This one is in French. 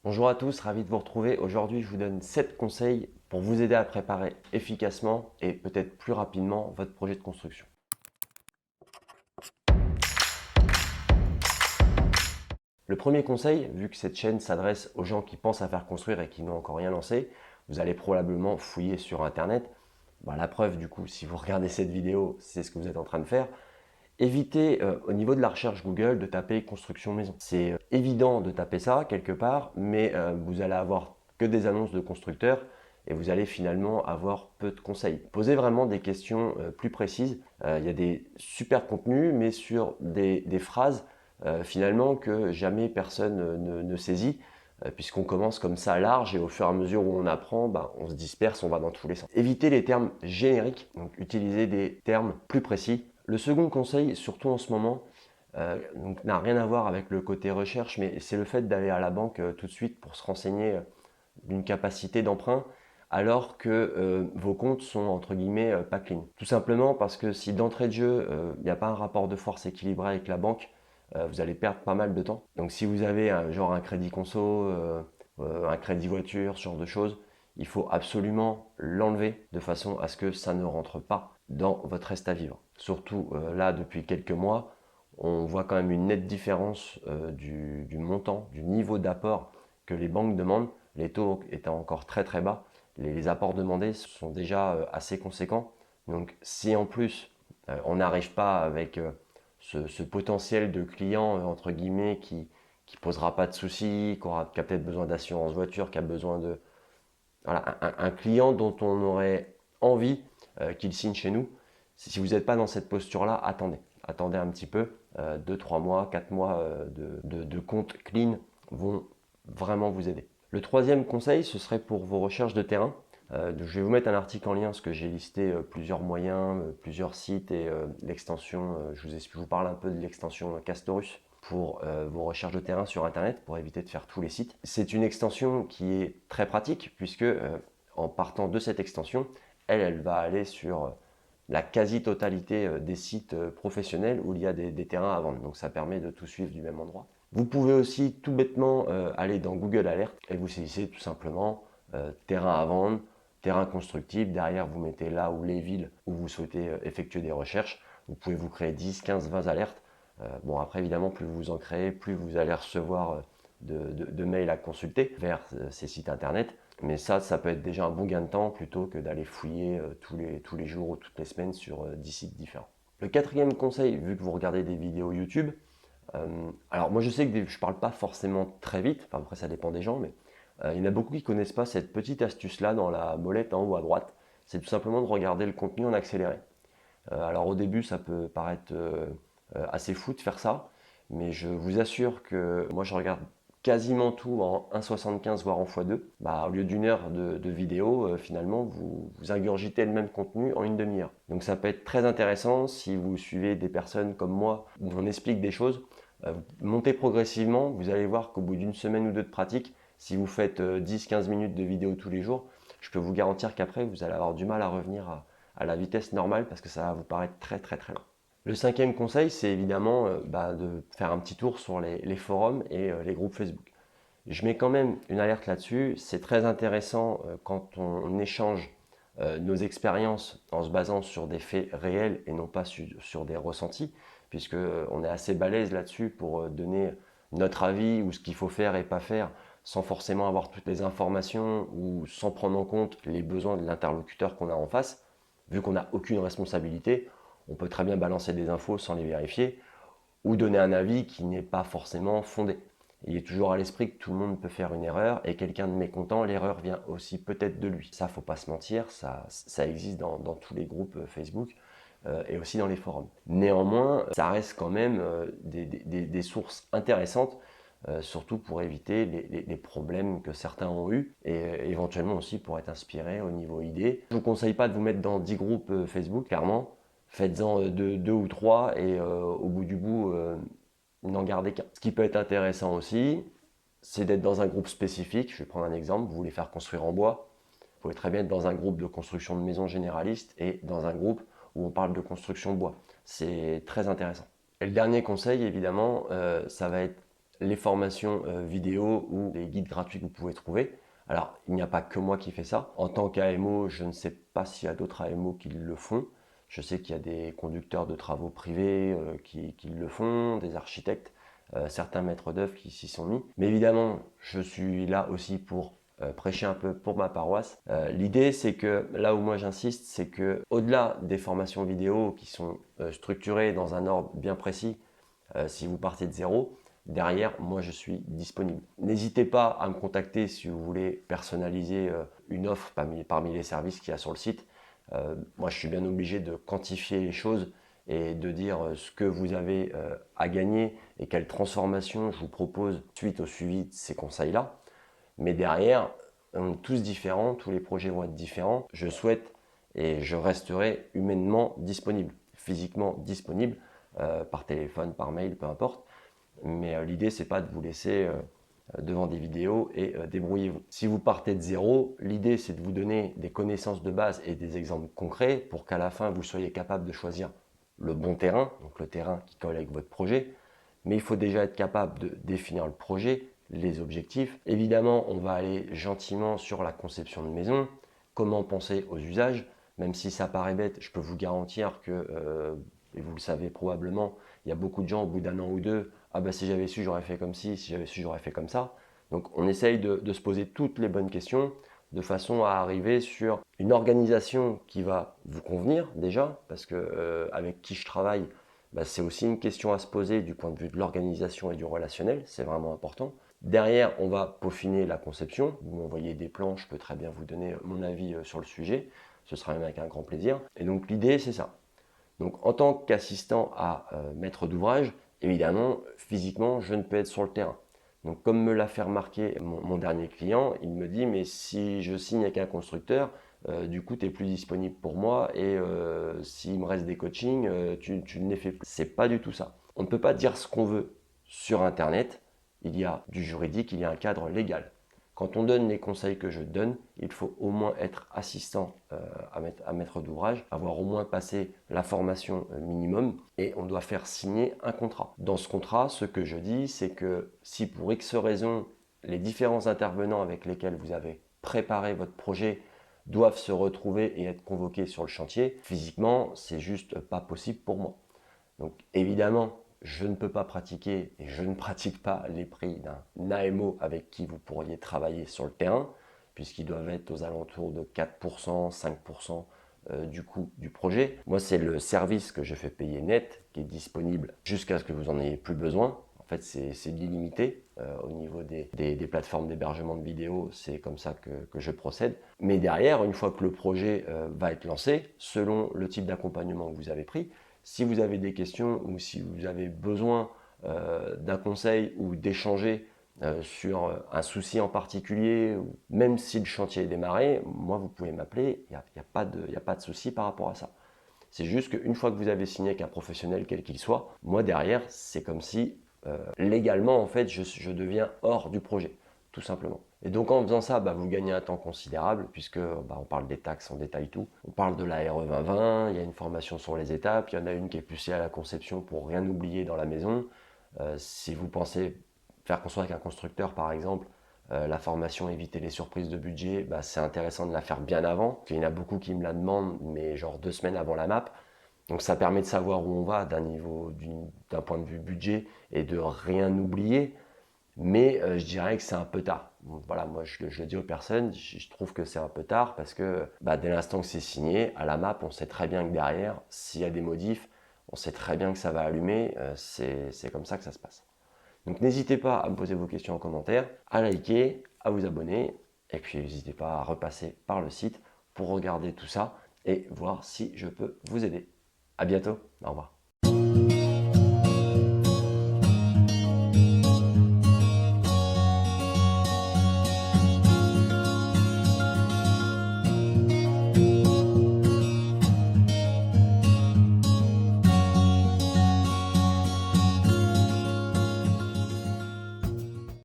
Bonjour à tous, ravi de vous retrouver. Aujourd'hui, je vous donne 7 conseils pour vous aider à préparer efficacement et peut-être plus rapidement votre projet de construction. Le premier conseil, vu que cette chaîne s'adresse aux gens qui pensent à faire construire et qui n'ont encore rien lancé, vous allez probablement fouiller sur Internet. La preuve, du coup, si vous regardez cette vidéo, c'est ce que vous êtes en train de faire. Évitez au niveau de la recherche Google de taper construction maison. C'est évident de taper ça quelque part, mais vous allez avoir que des annonces de constructeurs et vous allez finalement avoir peu de conseils. Posez vraiment des questions plus précises. Il y a des super contenus, mais sur des phrases finalement que jamais personne ne saisit, puisqu'on commence comme ça large et au fur et à mesure où on apprend, on se disperse, on va dans tous les sens. Évitez les termes génériques, donc utilisez des termes plus précis. Le second conseil, surtout en ce moment, n'a rien à voir avec le côté recherche, mais c'est le fait d'aller à la banque tout de suite pour se renseigner d'une capacité d'emprunt, alors que vos comptes sont entre guillemets pas clean. Tout simplement parce que si d'entrée de jeu, il n'y a pas un rapport de force équilibré avec la banque, vous allez perdre pas mal de temps. Donc si vous avez genre un crédit conso, un crédit voiture, ce genre de choses, il faut absolument l'enlever de façon à ce que ça ne rentre pas dans votre reste à vivre. Surtout là, depuis quelques mois, on voit quand même une nette différence du montant, du niveau d'apport que les banques demandent. Les taux étant encore très très bas, les apports demandés sont déjà assez conséquents. Donc si en plus on n'arrive pas avec ce potentiel de client entre guillemets qui posera pas de soucis, qui a peut-être besoin d'assurance voiture, qui a besoin de voilà, un client dont on aurait envie qu'il signe chez nous. Si vous n'êtes pas dans cette posture-là, attendez. Attendez un petit peu, 2-3 mois, 4 mois de compte clean vont vraiment vous aider. Le troisième conseil, ce serait pour vos recherches de terrain. Je vais vous mettre un article en lien parce que j'ai listé plusieurs moyens, plusieurs sites et l'extension, je vous parle un peu de l'extension Castorus pour vos recherches de terrain sur Internet pour éviter de faire tous les sites. C'est une extension qui est très pratique puisque en partant de cette extension, elle va aller sur la quasi-totalité des sites professionnels où il y a des terrains à vendre. Donc ça permet de tout suivre du même endroit. Vous pouvez aussi tout bêtement aller dans Google Alert et vous saisissez tout simplement terrain à vendre, terrain constructible. Derrière, vous mettez là où les villes où vous souhaitez effectuer des recherches. Vous pouvez vous créer 10, 15, 20 alertes. Bon, après, évidemment, plus vous en créez, plus vous allez recevoir de mails à consulter vers ces sites internet. Mais ça peut être déjà un bon gain de temps plutôt que d'aller fouiller tous les jours ou toutes les semaines sur 10 sites différents. Le quatrième conseil, vu que vous regardez des vidéos YouTube, alors moi je sais que je ne parle pas forcément très vite, enfin après ça dépend des gens, mais il y en a beaucoup qui ne connaissent pas cette petite astuce-là dans la molette en haut à droite. C'est tout simplement de regarder le contenu en accéléré. Alors au début ça peut paraître assez fou de faire ça, mais je vous assure que moi je regarde quasiment tout en 1,75 voire en x2. Au lieu d'une heure de vidéo, finalement vous ingurgitez le même contenu en une demi-heure. Donc ça peut être très intéressant si vous suivez des personnes comme moi où on explique des choses. Montez progressivement, vous allez voir qu'au bout d'une semaine ou deux de pratique, si vous faites 10-15 minutes de vidéo tous les jours, je peux vous garantir qu'après vous allez avoir du mal à revenir à la vitesse normale parce que ça va vous paraître très très très lent. Le cinquième conseil, c'est évidemment de faire un petit tour sur les forums et les groupes Facebook. Je mets quand même une alerte là-dessus. C'est très intéressant quand on échange nos expériences en se basant sur des faits réels et non pas sur des ressentis, puisque on est assez balèze là-dessus pour donner notre avis ou ce qu'il faut faire et pas faire sans forcément avoir toutes les informations ou sans prendre en compte les besoins de l'interlocuteur qu'on a en face. Vu qu'on n'a aucune responsabilité, on peut très bien balancer des infos sans les vérifier ou donner un avis qui n'est pas forcément fondé. Il est toujours à l'esprit que tout le monde peut faire une erreur et quelqu'un de mécontent, l'erreur vient aussi peut-être de lui. Ça, faut pas se mentir, ça existe dans tous les groupes Facebook et aussi dans les forums. Néanmoins, ça reste quand même des sources intéressantes, surtout pour éviter les problèmes que certains ont eus et éventuellement aussi pour être inspiré au niveau idée. Je ne vous conseille pas de vous mettre dans 10 groupes Facebook, clairement. Faites-en deux ou trois et au bout du bout, n'en gardez qu'un. Ce qui peut être intéressant aussi, c'est d'être dans un groupe spécifique. Je vais prendre un exemple, vous voulez faire construire en bois. Vous pouvez très bien être dans un groupe de construction de maisons généralistes et dans un groupe où on parle de construction bois. C'est très intéressant. Et le dernier conseil, évidemment, ça va être les formations vidéo ou les guides gratuits que vous pouvez trouver. Alors, il n'y a pas que moi qui fais ça. En tant qu'AMO, je ne sais pas s'il y a d'autres AMO qui le font. Je sais qu'il y a des conducteurs de travaux privés qui le font, des architectes, certains maîtres d'œuvre qui s'y sont mis. Mais évidemment, je suis là aussi pour prêcher un peu pour ma paroisse. L'idée, c'est que là où moi j'insiste, c'est que au-delà des formations vidéo qui sont structurées dans un ordre bien précis, si vous partez de zéro, derrière, moi je suis disponible. N'hésitez pas à me contacter si vous voulez personnaliser une offre parmi les services qu'il y a sur le site. Moi, je suis bien obligé de quantifier les choses et de dire ce que vous avez à gagner et quelle transformation je vous propose suite au suivi de ces conseils-là. Mais derrière, on est tous différents, tous les projets vont être différents. Je souhaite et je resterai humainement disponible, physiquement disponible, par téléphone, par mail, peu importe. Mais l'idée, c'est pas de vous laisser devant des vidéos et débrouillez-vous. Si vous partez de zéro, l'idée, c'est de vous donner des connaissances de base et des exemples concrets pour qu'à la fin, vous soyez capable de choisir le bon terrain, donc le terrain qui colle avec votre projet. Mais il faut déjà être capable de définir le projet, les objectifs. Évidemment, on va aller gentiment sur la conception de maison, comment penser aux usages. Même si ça paraît bête, je peux vous garantir que, et vous le savez probablement, il y a beaucoup de gens au bout d'un an ou deux, ah bah si j'avais su, j'aurais fait comme ci, si j'avais su, j'aurais fait comme ça. Donc on essaye de se poser toutes les bonnes questions de façon à arriver sur une organisation qui va vous convenir déjà, parce que avec qui je travaille, bah, c'est aussi une question à se poser du point de vue de l'organisation et du relationnel, c'est vraiment important. Derrière, on va peaufiner la conception. Vous m'envoyez des plans, je peux très bien vous donner mon avis sur le sujet. Ce sera même avec un grand plaisir. Et donc l'idée, c'est ça. Donc en tant qu'assistant à maître d'ouvrage, évidemment, physiquement, je ne peux être sur le terrain. Donc comme me l'a fait remarquer mon dernier client, il me dit, mais si je signe avec un constructeur, du coup, tu n'es plus disponible pour moi et s'il me reste des coachings, tu ne les fais plus. C'est pas du tout ça. On ne peut pas dire ce qu'on veut sur Internet. Il y a du juridique, il y a un cadre légal. Quand on donne les conseils que je donne, il faut au moins être assistant à maître d'ouvrage, avoir au moins passé la formation minimum et on doit faire signer un contrat. Dans ce contrat, ce que je dis, c'est que si pour X raison, les différents intervenants avec lesquels vous avez préparé votre projet doivent se retrouver et être convoqués sur le chantier, physiquement, c'est juste pas possible pour moi. Donc évidemment, je ne peux pas pratiquer et je ne pratique pas les prix d'un AMO avec qui vous pourriez travailler sur le terrain, puisqu'ils doivent être aux alentours de 4%, 5% du coût du projet. Moi, c'est le service que je fais payer net qui est disponible jusqu'à ce que vous n'en ayez plus besoin. En fait, c'est illimité au niveau des plateformes d'hébergement de vidéos. C'est comme ça que je procède. Mais derrière, une fois que le projet va être lancé, selon le type d'accompagnement que vous avez pris, si vous avez des questions ou si vous avez besoin d'un conseil ou d'échanger sur un souci en particulier, ou même si le chantier est démarré, moi vous pouvez m'appeler, il n'y a pas de souci par rapport à ça. C'est juste qu'une fois que vous avez signé avec un professionnel quel qu'il soit, moi derrière, c'est comme si légalement en fait je deviens hors du projet, tout simplement. Et donc en faisant ça, bah, vous gagnez un temps considérable puisque bah, on parle des taxes, on détaille tout. On parle de la RE 2020, il y a une formation sur les étapes, il y en a une qui est poussée à la conception pour rien oublier dans la maison. Si vous pensez faire construire avec un constructeur par exemple, la formation éviter les surprises de budget, bah, c'est intéressant de la faire bien avant. Il y en a beaucoup qui me la demandent, mais genre 2 semaines avant la map. Donc ça permet de savoir où on va d'un point de vue budget et de rien oublier. Mais je dirais que c'est un peu tard. Donc, voilà, moi je le dis aux personnes, je trouve que c'est un peu tard parce que bah, dès l'instant que c'est signé, à la map, on sait très bien que derrière, s'il y a des modifs, on sait très bien que ça va allumer. C'est comme ça que ça se passe. Donc n'hésitez pas à me poser vos questions en commentaire, à liker, à vous abonner, et puis n'hésitez pas à repasser par le site pour regarder tout ça et voir si je peux vous aider. À bientôt, au revoir.